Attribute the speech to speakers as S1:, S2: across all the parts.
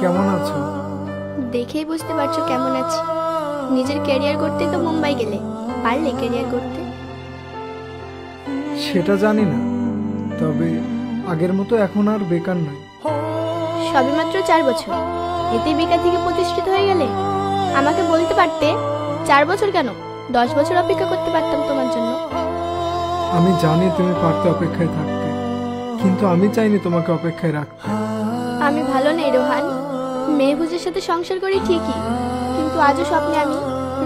S1: কেমন আছো?
S2: দেখেই বুঝতে পারছো কেমন আছি। নিজের ক্যারিয়ার করতে তো মুম্বাই গেলে, পারলে ক্যারিয়ার করতে?
S1: সেটা জানি না, তবে আগের মতো এখন আর বেকার নয়।
S2: সবেমাত্র 4 বছর, এতেই বেকার থেকে প্রতিষ্ঠিত হয়ে গেলে? আমাকে বলতে পারতে 4 বছর কেন, 10 বছর অপেক্ষা করতে পারতাম তোমার জন্য।
S1: আমি জানি তুমি পারতে অপেক্ষায় থাকতে, কিন্তু আমি চাইনি তোমাকে অপেক্ষায় রাখতে।
S2: আমি ভালো নেই রোহান। মেহবুজের সাথে সংসার করি ঠিকই, কিন্তু আজও স্বপ্নে আমি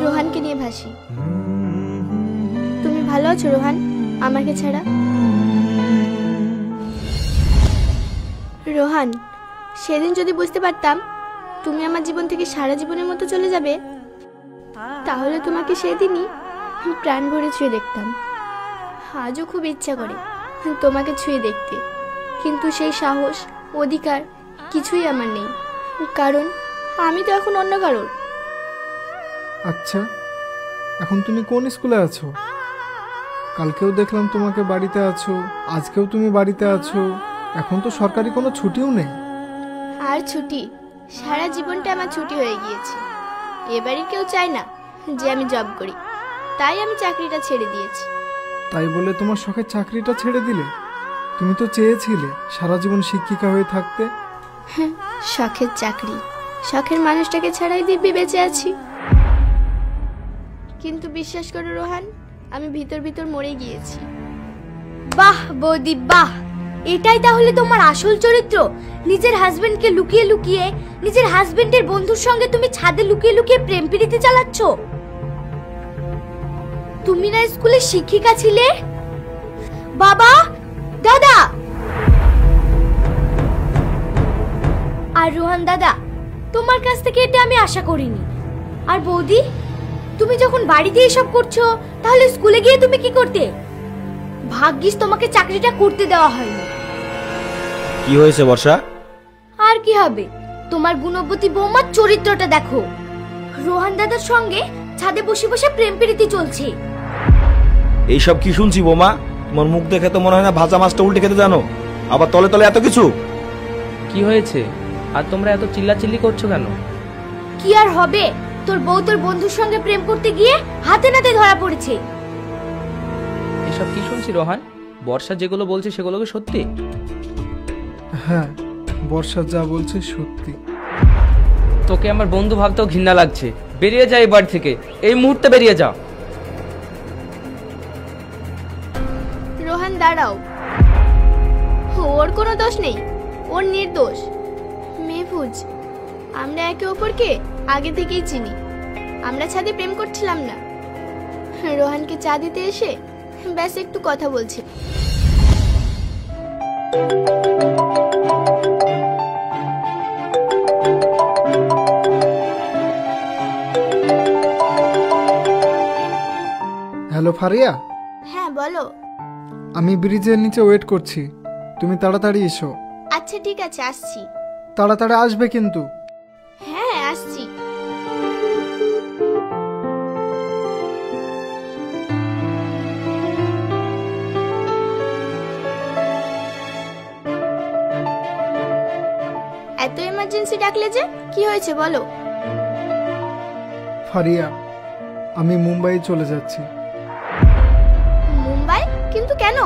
S2: রোহানকে নিয়ে ভাসি। তুমি ভালো আছো রোহান আমাকে ছাড়া? রোহান, সেদিন যদি বুঝতে পারতাম তুমি আমার জীবন থেকে সারা জীবনের মতো চলে যাবে, তাহলে তোমাকে সেদিনই প্রাণ ভরে ছুঁয়ে দেখতাম। আজও খুব ইচ্ছা করে তোমাকে ছুঁয়ে দেখতে, কিন্তু সেই সাহস, অধিকার কিছুই আমার নেই, কারণ আমি তো এখন অন্য কারোর।
S1: আচ্ছা, এখন তুমি কোন স্কুলে আছো? কালকেও দেখলাম তোমাকে বাড়িতে আছো, আজকেও তুমি বাড়িতে আছো। এখন তো সরকারি কোনো ছুটিও নেই।
S2: আর ছুটি? সারা জীবনটা আমার ছুটি হয়ে গিয়েছে। এবারে কেউ চায় না যে আমি জব করি, তাই আমি চাকরিটা ছেড়ে দিয়েছি।
S1: তাই বলে তোমার শখের চাকরিটা ছেড়ে দিলে? তুমি তো চেয়েছিলে সারা জীবন শিক্ষিকা হয়ে থাকতে।
S2: শখের চাকরি, শখের মানুষটাকে ছাড়াই দিব্যি বেঁচে আছি। কিন্তু বিশ্বাস করো রোহান, আমি ভিতর ভিতর মরে গিয়েছি।
S3: বাহ বৌদি বাহ, এটাই তাহলে তোমার আসল চরিত্র? নিজের হাজবেন্ডকে লুকিয়ে লুকিয়ে, নিজের হাজবেন্ডের বন্ধুর সঙ্গে তুমি ছাদে লুকিয়ে লুকিয়ে প্রেম প্রীতি চালাচ্ছ? তুমি না স্কুলে শিক্ষিকা ছিলে? বাবা, দাদা আর রোহান দাদা, তোমার কাছ থেকে এটা আমি আশা করিনি। আর বৌদি, তুমি যখন বাড়িতে এসব করছো, তাহলে স্কুলে গিয়ে তুমি কি করতে? ভাগ্যিস তোমাকে চাকরিটা করতে দেওয়া হয়নি।
S4: কি হয়েছে বর্ষা?
S3: আর কি হবে, তোমার গুণবতী বৌমার চরিত্রটা দেখো। রোহান দাদার সঙ্গে ছাদে বসে বসে প্রেম প্রীতি চলছে।
S4: এইসব কি শুনছি বোমা? তোমার মুখ দেখে তো মনে হয় না ভাজা মাছটা উল্টে খেতে জানো, আবার তলে তলে এত কিছু।
S5: কি হয়েছে? আর তোমরা এত চিল্লাচিল্লি করছো কেন?
S3: কি আর হবে, তোর বউ তোর বন্ধুর সঙ্গে প্রেম করতে গিয়ে হাতে নাতে ধরা পড়েছে।
S5: এসব কি শুনছি রোহান? বর্ষা যেগুলো বলছে সেগুলো কি সত্যি?
S1: হ্যাঁ, বর্ষা যা বলছে সত্যি।
S5: তোকে আমার বন্ধু ভাবতেও ঘৃণা লাগছে। বেরিয়ে যা এই বাড়ি থেকে, এই মুহূর্তে বেরিয়ে যা।
S2: রোহান দাঁড়াও, ওর কোনো দোষ নেই, ওর নির্দোষ। মেহফুজ, আমরা একে অপরকে আগে থেকেই চিনি। আমরা ছাদে প্রেম করছিলাম না, রোহানকে চা দিতে এসে ব্যাস একটু কথা বলছি।
S1: হ্যালো ফারিয়া।
S2: হ্যাঁ বলো।
S1: আমি ব্রিজের নিচে ওয়েট করছি, তুমি তাড়াতাড়ি এসো।
S2: আচ্ছা ঠিক আছে, আসছি।
S1: তাড়াতাড়ি আসবে কিন্তু।
S2: হ্যাঁ আসছি। এত এমার্জেন্সি ডাকলে যে, কি হয়েছে বলো?
S1: ফারিয়া, আমি মুম্বাই চলে যাচ্ছি।
S2: মুম্বাই? কিন্তু কেন?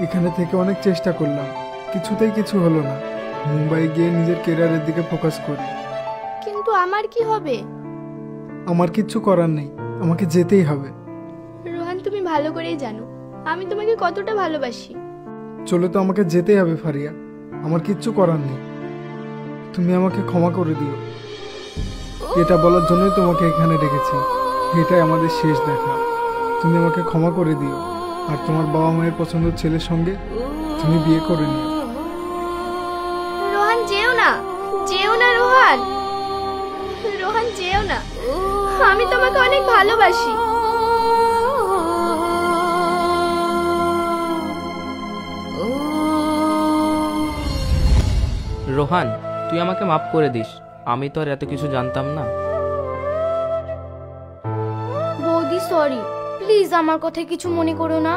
S1: এখানে থেকে অনেক চেষ্টা করলাম, কিছুতেই কিছু হলো না। মুম্বাই গিয়ে নিজের ক্যারিয়ারের দিকে ফোকাস করি।
S2: কিন্তু আমার কি হবে?
S1: আমার কিচ্ছু করার নেই, আমাকে যেতেই হবে।
S2: রোহান, তুমি ভালো করেই জানো আমি তোমাকে কতটা ভালোবাসি।
S1: চলে তো আমাকে যেতেই হবে ফারিয়া, আমার কিচ্ছু করার নেই। তুমি আমাকে ক্ষমা করে দিও। এটা বলার জন্যই তোমাকে এখানে ডেকেছি, এটাই আমাদের শেষ দেখা। তুমি আমাকে ক্ষমা করে দিও, আর তোমার বাবা মায়ের পছন্দের ছেলের সঙ্গে তুমি বিয়ে করে নিও।
S2: রোহান যেও না, যেও না রোহান, রোহান যেও না, আমি তোমাকে অনেক ভালোবাসি।
S5: রোহান, তুই আমাকে মাফ করে দিস, আমি তো আর এত কিছু জানতাম না।
S3: বৌদি সরি, প্লিজ আমার কথা কিছু মনে করো না।